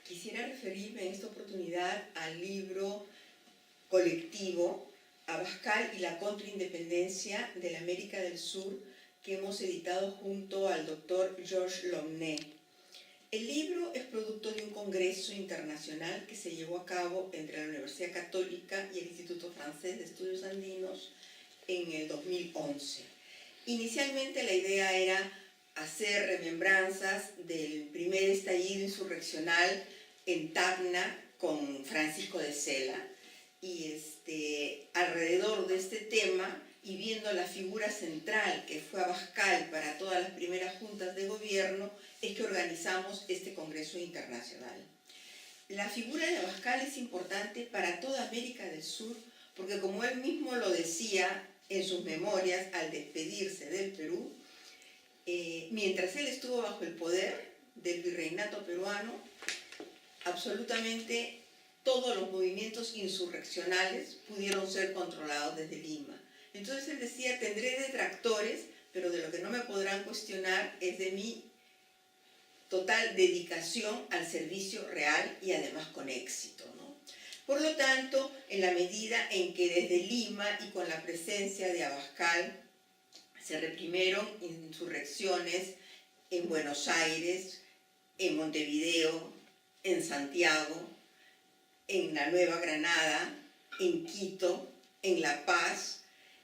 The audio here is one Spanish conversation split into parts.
Quisiera referirme en esta oportunidad al libro colectivo Abascal y la contraindependencia de la América del Sur, que hemos editado junto al doctor Georges Lomné. El libro es producto de un congreso internacional que se llevó a cabo entre la Universidad Católica y el Instituto Francés de Estudios Andinos en el 2011. Inicialmente la idea era hacer remembranzas del primer estallido insurreccional en Tacna con Francisco de Sela, y alrededor de este tema y viendo la figura central que fue Abascal para todas las primeras juntas de gobierno, es que organizamos este Congreso Internacional. La figura de Abascal es importante para toda América del Sur porque, como él mismo lo decía en sus memorias al despedirse del Perú, mientras él estuvo bajo el poder del virreinato peruano, absolutamente todos los movimientos insurreccionales pudieron ser controlados desde Lima. Entonces él decía, tendré detractores, pero de lo que no me podrán cuestionar es de mi total dedicación al servicio real y además con éxito, ¿no? Por lo tanto, en la medida en que desde Lima y con la presencia de Abascal se reprimieron insurrecciones en Buenos Aires, en Montevideo, en Santiago, en la Nueva Granada, en Quito, en La Paz,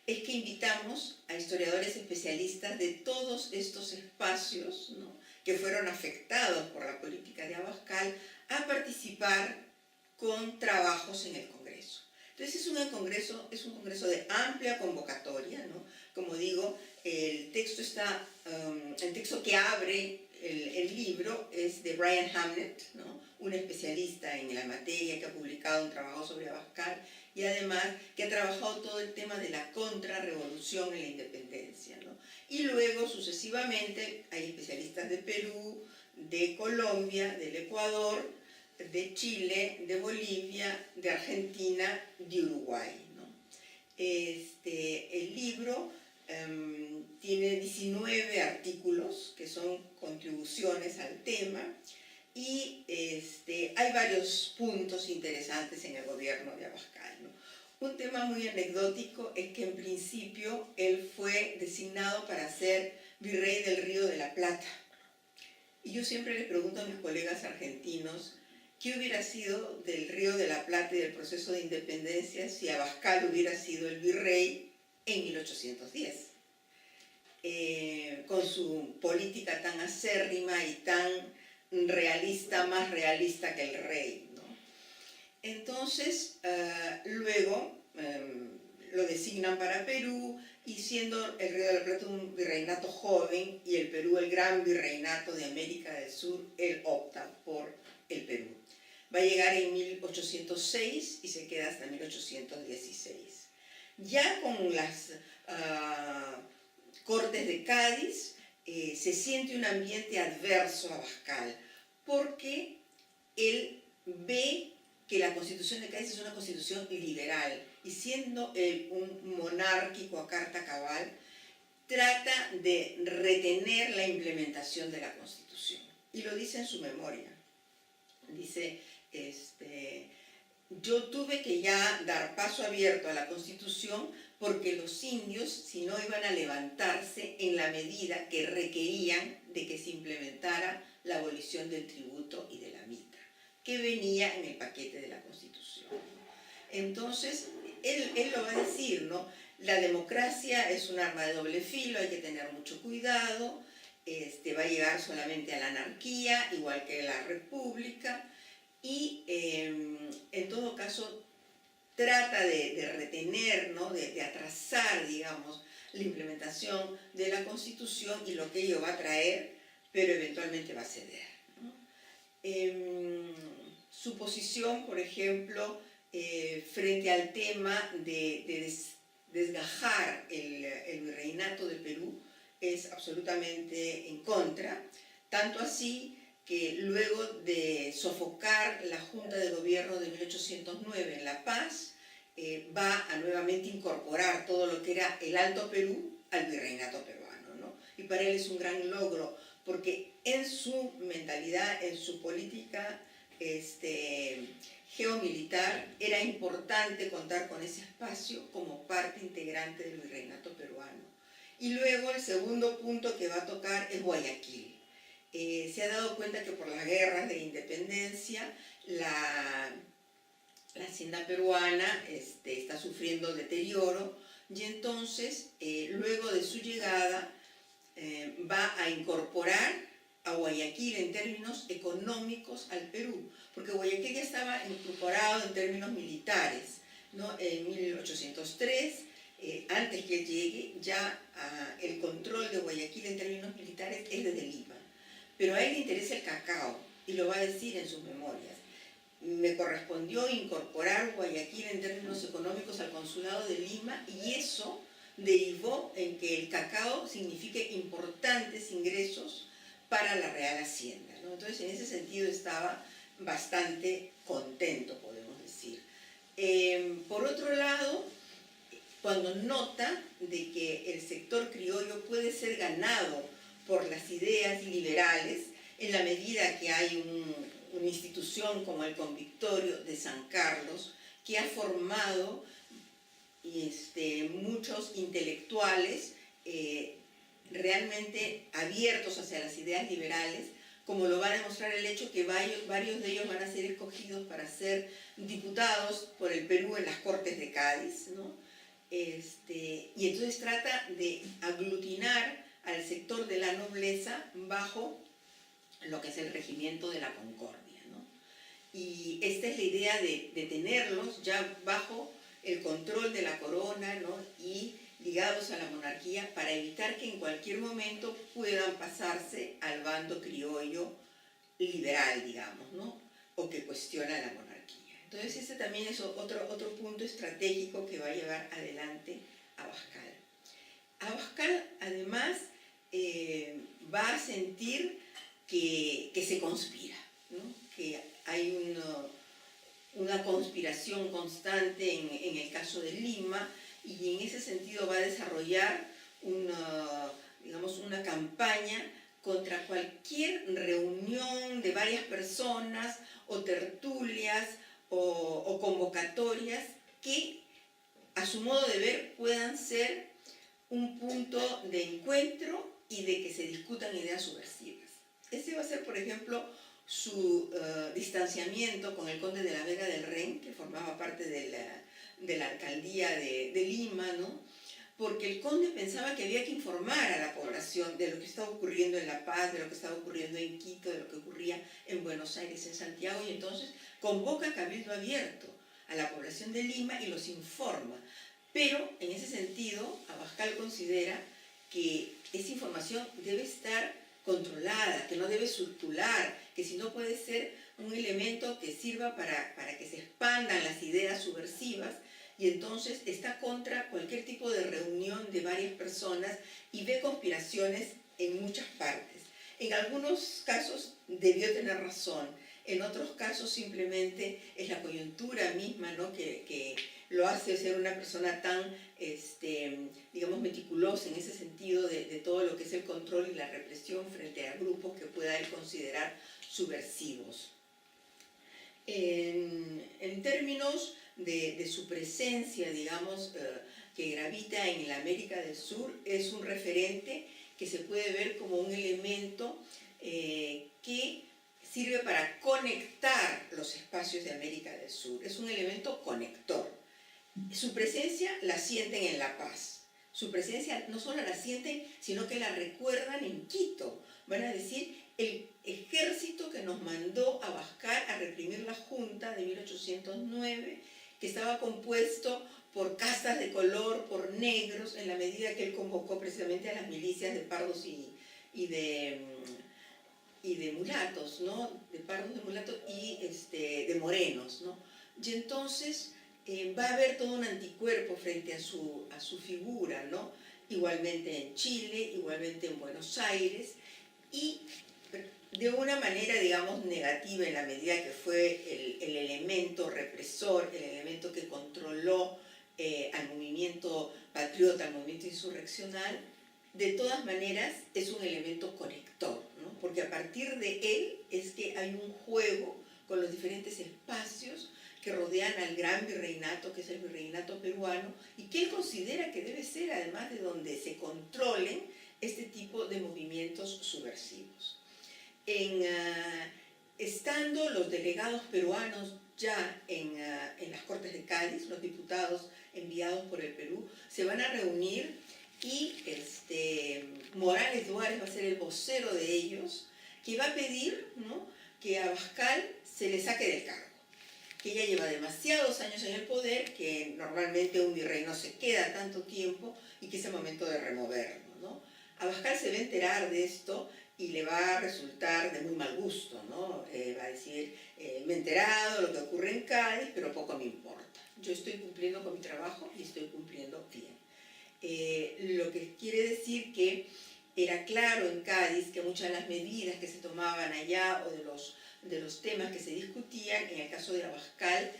es que invitamos a historiadores especialistas de todos estos espacios, ¿no?, que fueron afectados por la política de Abascal a participar con trabajos en el Congreso. Entonces es un congreso de amplia convocatoria, ¿no? Como digo, el texto que abre el libro es de Brian Hamnet, ¿no?, un especialista en la materia que ha publicado un trabajo sobre Abascal y además que ha trabajado todo el tema de la contrarrevolución en la independencia, ¿no? Y luego, sucesivamente, hay especialistas de Perú, de Colombia, del Ecuador, de Chile, de Bolivia, de Argentina, de Uruguay, ¿no? El libro tiene 19 artículos que son contribuciones al tema y hay varios puntos interesantes en el gobierno de Abascal, ¿no? Un tema muy anecdótico es que en principio él fue designado para ser virrey del Río de la Plata. Y yo siempre les pregunto a mis colegas argentinos qué hubiera sido del Río de la Plata y del proceso de independencia si Abascal hubiera sido el virrey en 1810. Con su política tan acérrima y tan realista, más realista que el rey, ¿no? Entonces, luego lo designan para Perú, y siendo el Río de la Plata un virreinato joven y el Perú el gran virreinato de América del Sur, él opta por el Perú. Va a llegar en 1806 y se queda hasta 1816. Ya con las Cortes de Cádiz se siente un ambiente adverso a Abascal, porque él ve que la Constitución de Cádiz es una constitución liberal, y siendo él un monárquico a carta cabal, trata de retener la implementación de la Constitución. Y lo dice en su memoria. Dice, yo tuve que ya dar paso abierto a la Constitución porque los indios, si no, iban a levantarse en la medida que requerían de que se implementara la abolición del tributo y de la mitra, que venía en el paquete de la Constitución. Entonces, él lo va a decir, ¿no? La democracia es un arma de doble filo, hay que tener mucho cuidado, va a llegar solamente a la anarquía, igual que la república, y en todo caso trata de retener, ¿no?, de atrasar, digamos, la implementación de la Constitución y lo que ello va a traer, pero eventualmente va a ceder, ¿no? Su posición, por ejemplo, frente al tema de desgajar el virreinato de Perú es absolutamente en contra, tanto así que luego de sofocar la Junta de Gobierno de 1809 en La Paz, va a nuevamente incorporar todo lo que era el Alto Perú al virreinato peruano, ¿no? Y para él es un gran logro, porque en su mentalidad, en su política geomilitar, era importante contar con ese espacio como parte integrante del virreinato peruano. Y luego el segundo punto que va a tocar es Guayaquil. Se ha dado cuenta que por las guerras de independencia la hacienda peruana está sufriendo deterioro, y entonces luego de su llegada va a incorporar a Guayaquil en términos económicos al Perú, porque Guayaquil ya estaba incorporado en términos militares, ¿no? En 1803, antes que llegue, ya el control de Guayaquil en términos militares es desde Lima. Pero a él le interesa el cacao, y lo va a decir en sus memorias. Me correspondió incorporar Guayaquil en términos económicos al Consulado de Lima, y eso derivó en que el cacao signifique importantes ingresos para la Real Hacienda, ¿no? Entonces, en ese sentido estaba bastante contento, podemos decir. Por otro lado, cuando nota de que el sector criollo puede ser ganado por las ideas liberales, en la medida que hay una institución como el Convictorio de San Carlos, que ha formado muchos intelectuales realmente abiertos hacia las ideas liberales, como lo va a demostrar el hecho que varios de ellos van a ser escogidos para ser diputados por el Perú en las Cortes de Cádiz, ¿no? Y entonces trata de aglutinar al sector de la nobleza bajo lo que es el regimiento de la Concordia, ¿no? Y esta es la idea de tenerlos ya bajo el control de la corona, ¿no? Y ligados a la monarquía, para evitar que en cualquier momento puedan pasarse al bando criollo liberal, digamos, ¿no? O que cuestiona la monarquía. Entonces ese también es otro punto estratégico que va a llevar adelante Abascal. Abascal además va a sentir que se conspira, ¿no? Que hay una conspiración constante en el caso de Lima, y en ese sentido va a desarrollar una campaña contra cualquier reunión de varias personas o tertulias o convocatorias que, a su modo de ver, puedan ser un punto de encuentro y de que se discutan ideas subversivas. Ese va a ser, por ejemplo, su distanciamiento con el conde de la Vega del Ren, que formaba parte de la alcaldía de Lima, ¿no? Porque el conde pensaba que había que informar a la población de lo que estaba ocurriendo en La Paz, de lo que estaba ocurriendo en Quito, de lo que ocurría en Buenos Aires, en Santiago, y entonces convoca cabildo abierto a la población de Lima y los informa. Pero en ese sentido, Abascal considera que esa información debe estar controlada, que no debe circular, que si no puede ser un elemento que sirva para que se expandan las ideas subversivas, y entonces está contra cualquier tipo de reunión de varias personas y ve conspiraciones en muchas partes. En algunos casos debió tener razón, en otros casos simplemente es la coyuntura misma, ¿no? que lo hace ser una persona tan, meticulosa en ese sentido de todo lo que es el control y la represión frente a grupos que pueda él considerar subversivos. En términos de su presencia, que gravita en la América del Sur, es un referente que se puede ver como un elemento que sirve para conectar los espacios de América del Sur. Es un elemento conector. Su presencia la sienten en La Paz. Su presencia no solo la sienten, sino que la recuerdan en Quito. Van a decir, el ejército que nos mandó Abascal a reprimir la Junta de 1809, que estaba compuesto por castas de color, por negros, en la medida que él convocó precisamente a las milicias de pardos y de mulatos, ¿no? De pardos, de mulatos y de morenos, ¿no? Y entonces va a haber todo un anticuerpo frente a su figura, ¿no? Igualmente en Chile, igualmente en Buenos Aires, y de una manera, digamos, negativa en la medida que fue el elemento represor, el elemento que controló al movimiento patriota, al movimiento insurreccional. De todas maneras es un elemento conector, ¿no? Porque a partir de él es que hay un juego con los diferentes espacios que rodean al gran virreinato, que es el virreinato peruano, y que él considera que debe ser además de donde se controlen este tipo de movimientos subversivos. Estando los delegados peruanos ya en las Cortes de Cádiz, los diputados enviados por el Perú, se van a reunir y Morales Duárez va a ser el vocero de ellos, que va a pedir, ¿no?, que a Abascal se le saque del cargo, que ella lleva demasiados años en el poder, que normalmente un virrey no se queda tanto tiempo y que es el momento de removerlo, ¿no? Abascal se va a enterar de esto y le va a resultar de muy mal gusto, ¿no? Va a decir, me he enterado de lo que ocurre en Cádiz, pero poco me importa. Yo estoy cumpliendo con mi trabajo y estoy cumpliendo bien. Lo que quiere decir que era claro en Cádiz que muchas de las medidas que se tomaban allá o de los temas que se discutían, en el caso de Abascal,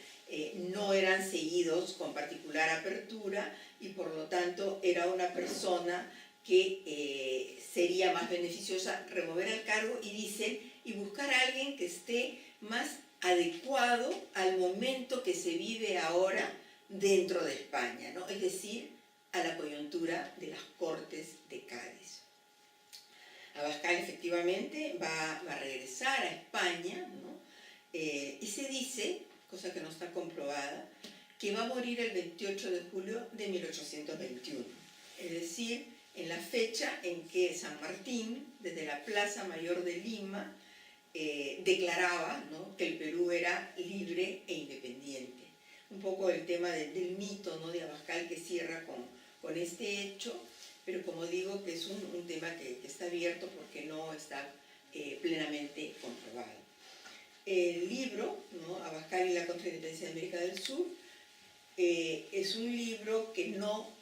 no eran seguidos con particular apertura y por lo tanto era una persona que sería más beneficiosa remover al cargo y buscar a alguien que esté más adecuado al momento que se vive ahora dentro de España, ¿no? Es decir, a la coyuntura de las Cortes de Cádiz. Abascal efectivamente va a regresar a España, ¿no? Y se dice, cosa que no está comprobada, que va a morir el 28 de julio de 1821, es decir, en la fecha en que San Martín, desde la Plaza Mayor de Lima, declaraba, ¿no?, que el Perú era libre e independiente. Un poco el tema del mito, ¿no?, de Abascal, que cierra con este hecho, pero como digo que es un tema que está abierto porque no está plenamente comprobado. El libro, ¿no?, Abascal y la contraindependencia de América del Sur, es un libro que no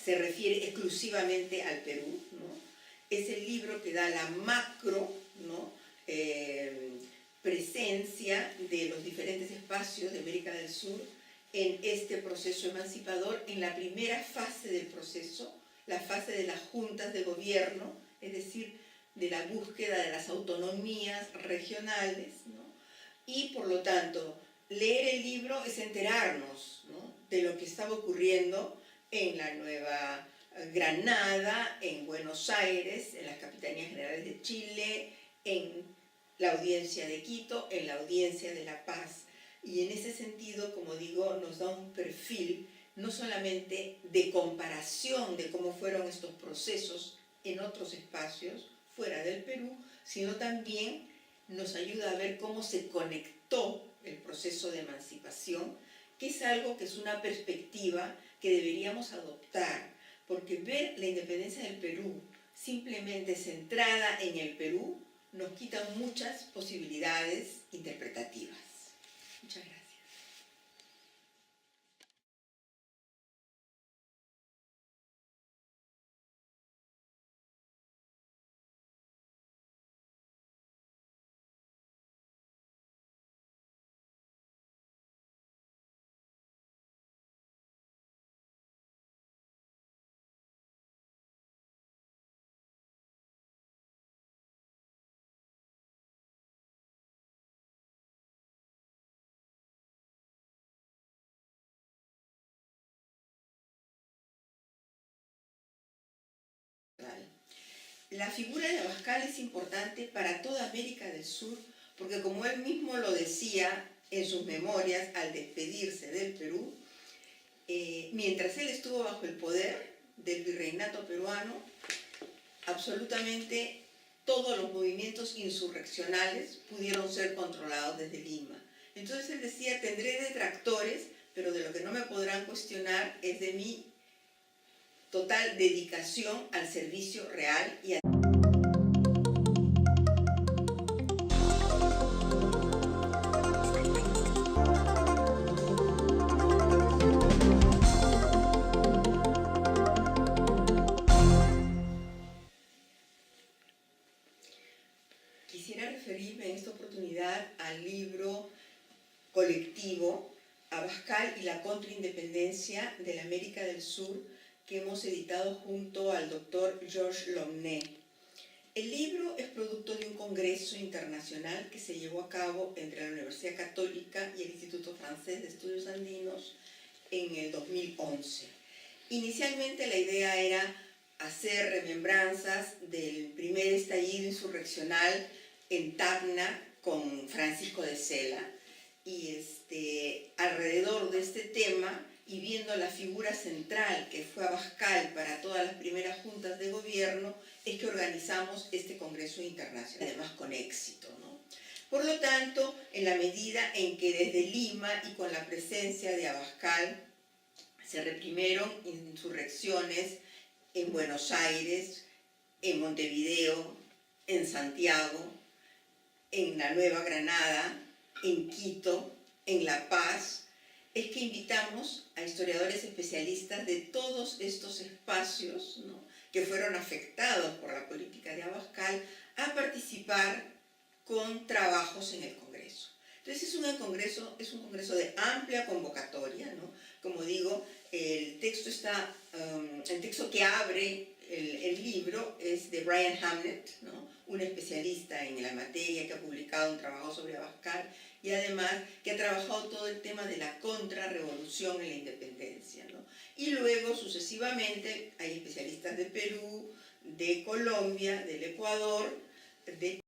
se refiere exclusivamente al Perú, ¿no? Es el libro que da la macro, ¿no?, presencia de los diferentes espacios de América del Sur en este proceso emancipador, en la primera fase del proceso, la fase de las juntas de gobierno, es decir, de la búsqueda de las autonomías regionales, ¿no? Y por lo tanto, leer el libro es enterarnos, ¿no?, de lo que estaba ocurriendo en la Nueva Granada, en Buenos Aires, en las Capitanías Generales de Chile, en la Audiencia de Quito, en la Audiencia de La Paz. Y en ese sentido, como digo, nos da un perfil no solamente de comparación de cómo fueron estos procesos en otros espacios fuera del Perú, sino también nos ayuda a ver cómo se conectó el proceso de emancipación, que es algo que es una perspectiva que deberíamos adoptar, porque ver la independencia del Perú simplemente centrada en el Perú nos quita muchas posibilidades interpretativas. Muchas gracias. La figura de Abascal es importante para toda América del Sur, porque como él mismo lo decía en sus memorias al despedirse del Perú, mientras él estuvo bajo el poder del virreinato peruano, absolutamente todos los movimientos insurreccionales pudieron ser controlados desde Lima. Entonces él decía, tendré detractores, pero de lo que no me podrán cuestionar es de mi total dedicación al servicio real y a quisiera referirme en esta oportunidad al libro colectivo Abascal y la contraindependencia de la América del Sur, que hemos editado junto al doctor Georges Lomné. El libro es producto de un congreso internacional que se llevó a cabo entre la Universidad Católica y el Instituto Francés de Estudios Andinos en el 2011. Inicialmente la idea era hacer remembranzas del primer estallido insurreccional en Tacna con Francisco de Sela, y alrededor de este tema y viendo la figura central que fue Abascal para todas las primeras juntas de gobierno, es que organizamos este Congreso Internacional, además con éxito, ¿no? Por lo tanto, en la medida en que desde Lima y con la presencia de Abascal se reprimieron insurrecciones en Buenos Aires, en Montevideo, en Santiago, en la Nueva Granada, en Quito, en La Paz, es que invitamos a historiadores especialistas de todos estos espacios, ¿no?, que fueron afectados por la política de Abascal a participar con trabajos en el Congreso. Entonces es un congreso de amplia convocatoria, ¿no? Como digo, el texto que abre el libro es de Brian Hamnet, ¿no?, un especialista en la materia que ha publicado un trabajo sobre Abascal y además que ha trabajado todo el tema de la contrarrevolución en la independencia, ¿no? Y luego, sucesivamente, hay especialistas de Perú, de Colombia, del Ecuador, de